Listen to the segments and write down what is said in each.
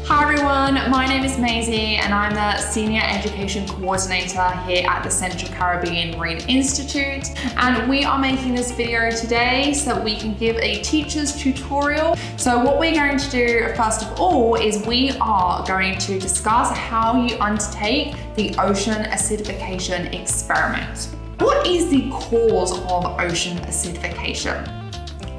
Hi everyone, my name is Maisie and I'm the Senior Education Coordinator here at the Central Caribbean Marine Institute, and we are making this video today so that we can give a teacher's tutorial. So what we're going to do first of all is we are going to discuss how you undertake the ocean acidification experiment. What is the cause of ocean acidification?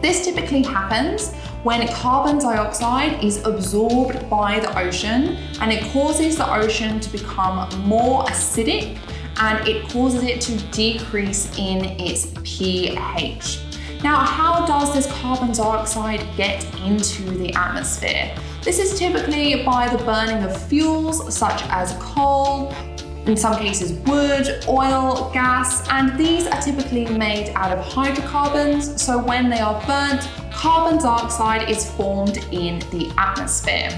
This typically happens when carbon dioxide is absorbed by the ocean and it causes the ocean to become more acidic and it causes it to decrease in its pH. Now, how does this carbon dioxide get into the atmosphere? This is typically by the burning of fuels such as coal, in some cases wood, oil, gas, and these are typically made out of hydrocarbons, so when they are burnt, carbon dioxide is formed in the atmosphere.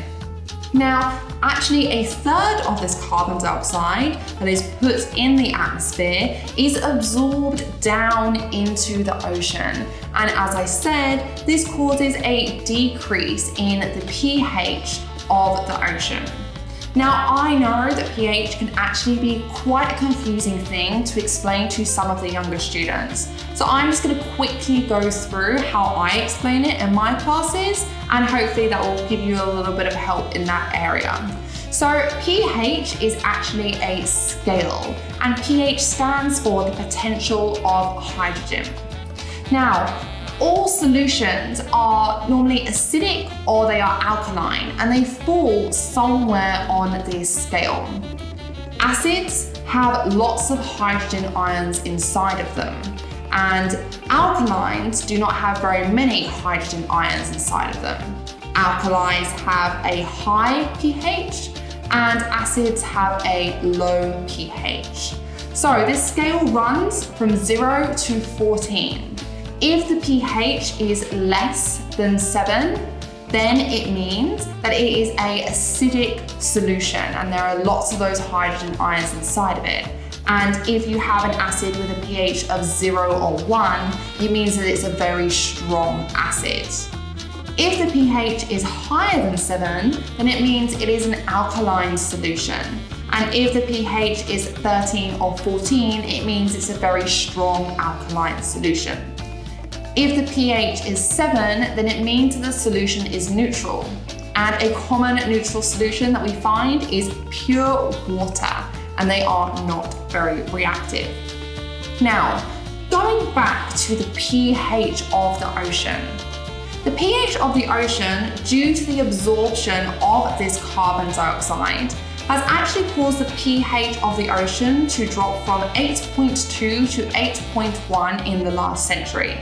Now, actually a third of this carbon dioxide that is put in the atmosphere is absorbed down into the ocean. And as I said, this causes a decrease in the pH of the ocean. Now, I know that pH can actually be quite a confusing thing to explain to some of the younger students. So I'm just going to quickly go through how I explain it in my classes, and hopefully that will give you a little bit of help in that area. So pH is actually a scale, and pH stands for the potential of hydrogen. Now, all solutions are normally acidic or they are alkaline, and they fall somewhere on this scale. Acids have lots of hydrogen ions inside of them, and alkalines do not have very many hydrogen ions inside of them. Alkalis have a high pH and acids have a low pH. So this scale runs from 0 to 14. If the pH is less than 7, then it means that it is an acidic solution and there are lots of those hydrogen ions inside of it. And if you have an acid with a pH of 0 or 1, it means that it's a very strong acid. If the pH is higher than 7, then it means it is an alkaline solution. And if the pH is 13 or 14, it means it's a very strong alkaline solution. If the pH is 7, then it means that the solution is neutral. And a common neutral solution that we find is pure water, and they are not very reactive. Now, going back to the pH of the ocean. The pH of the ocean, due to the absorption of this carbon dioxide, has actually caused the pH of the ocean to drop from 8.2 to 8.1 in the last century.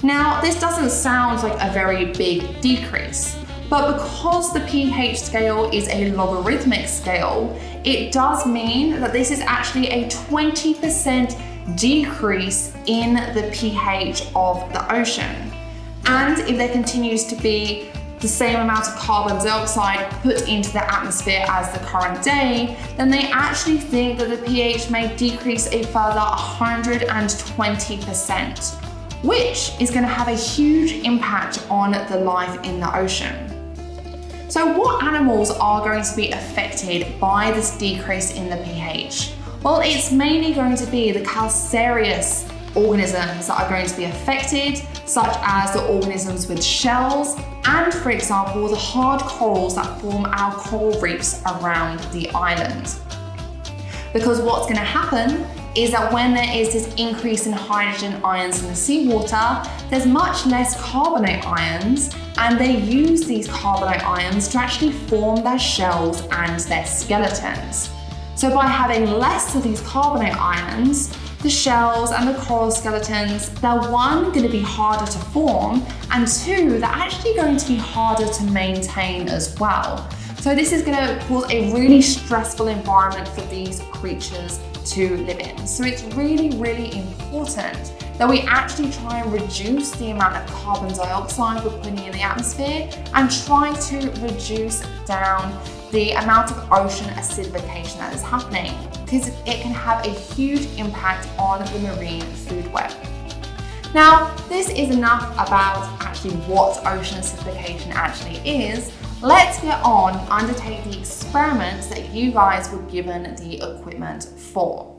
Now, this doesn't sound like a very big decrease, but because the pH scale is a logarithmic scale, it does mean that this is actually a 20% decrease in the pH of the ocean. And if there continues to be the same amount of carbon dioxide put into the atmosphere as the current day, then they actually think that the pH may decrease a further 120%. Which is going to have a huge impact on the life in the ocean. So what animals are going to be affected by this decrease in the pH? Well, it's mainly going to be the calcareous organisms that are going to be affected, such as the organisms with shells and, for example, the hard corals that form our coral reefs around the island. Because what's going to happen is that when there is this increase in hydrogen ions in the seawater, there's much less carbonate ions, and they use these carbonate ions to actually form their shells and their skeletons. So by having less of these carbonate ions, the shells and the coral skeletons, they're one, going to be harder to form, and two, they're actually going to be harder to maintain as well. So this is going to cause a really stressful environment for these creatures to live in. So it's really, really important that we actually try and reduce the amount of carbon dioxide we're putting in the atmosphere and try to reduce down the amount of ocean acidification that is happening. because it can have a huge impact on the marine food web. Now, this is enough about actually what ocean acidification actually is. Let's get on and undertake the experiments that you guys were given the equipment for.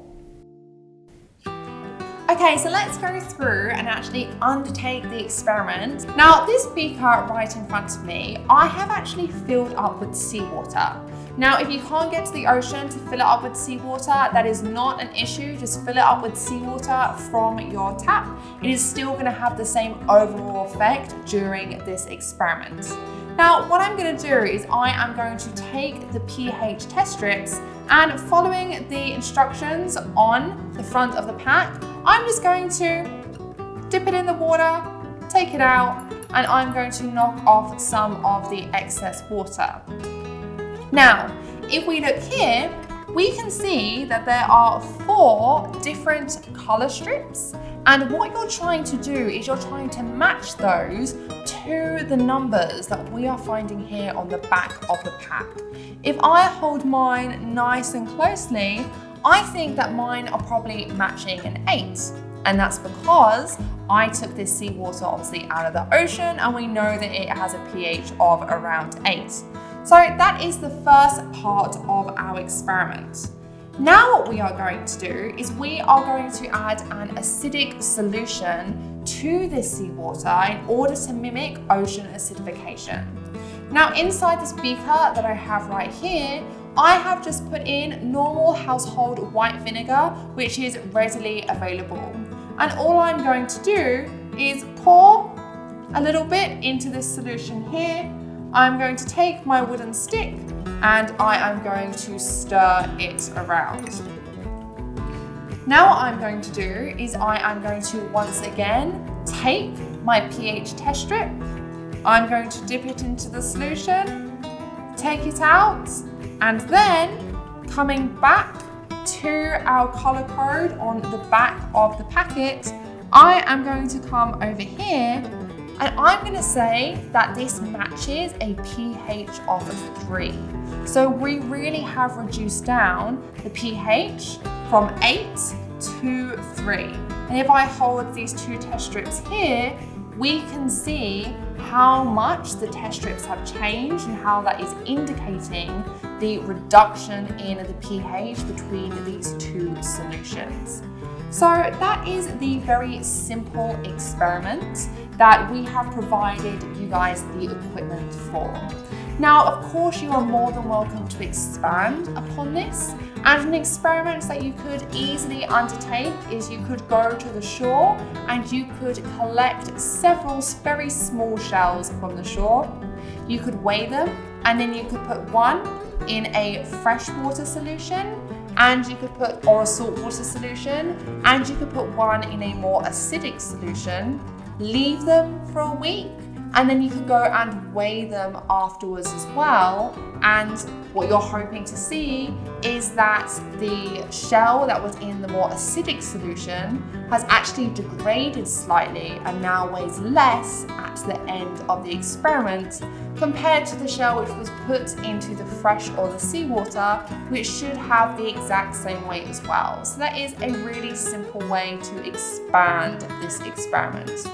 Okay, so let's go through and actually undertake the experiment. Now, this beaker right in front of me, I have actually filled up with seawater. Now, if you can't get to the ocean to fill it up with seawater, that is not an issue. Just fill it up with seawater from your tap. It is still going to have the same overall effect during this experiment. Now, what I'm going to do is I am going to take the pH test strips, and following the instructions on the front of the pack, I'm just going to dip it in the water, take it out, and I'm going to knock off some of the excess water. Now, if we look here, we can see that there are 4 different color strips, and what you're trying to do is you're trying to match those to the numbers that we are finding here on the back of the pack. If I hold mine nice and closely, I think that mine are probably matching an 8, and that's because I took this seawater obviously out of the ocean, and we know that it has a pH of around 8. So that is the first part of our experiment. Now what we are going to do is we are going to add an acidic solution to this seawater in order to mimic ocean acidification. Now inside this beaker that I have right here, I have just put in normal household white vinegar, which is readily available. And all I'm going to do is pour a little bit into this solution here. I'm going to take my wooden stick and I am going to stir it around. Now what I'm going to do is I am going to once again take my pH test strip. I'm going to dip it into the solution, take it out, and then coming back to our color code on the back of the packet, I am going to come over here and I'm going to say that this matches a pH of 3. So we really have reduced down the pH from 8 to 3. And if I hold these 2 test strips here, we can see how much the test strips have changed and how that is indicating the reduction in the pH between these 2 solutions. So that is the very simple experiment that we have provided you guys the equipment for. Now, of course, you are more than welcome to expand upon this. And an experiment that you could easily undertake is you could go to the shore and you could collect several very small shells from the shore. You could weigh them, and then you could put one in a freshwater solution, and you could put, or a saltwater solution, and you could put one in a more acidic solution, leave them for a week, and then you can go and weigh them afterwards as well. And what you're hoping to see is that the shell that was in the more acidic solution has actually degraded slightly and now weighs less at the end of the experiment compared to the shell which was put into the fresh or the seawater, which should have the exact same weight as well. So that is a really simple way to expand this experiment.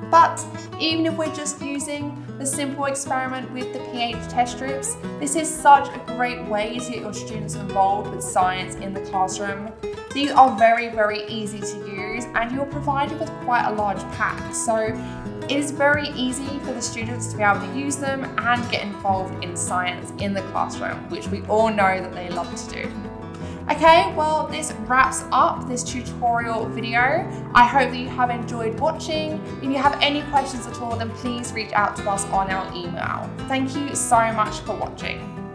But even if we're just using the simple experiment with the pH test strips, this is such a great way to get your students involved with science in the classroom. These are very, very easy to use, and you're provided with quite a large pack. So it is very easy for the students to be able to use them and get involved in science in the classroom, which we all know that they love to do. Okay, well, this wraps up this tutorial video. I hope that you have enjoyed watching. If you have any questions at all, then please reach out to us on our email. Thank you so much for watching.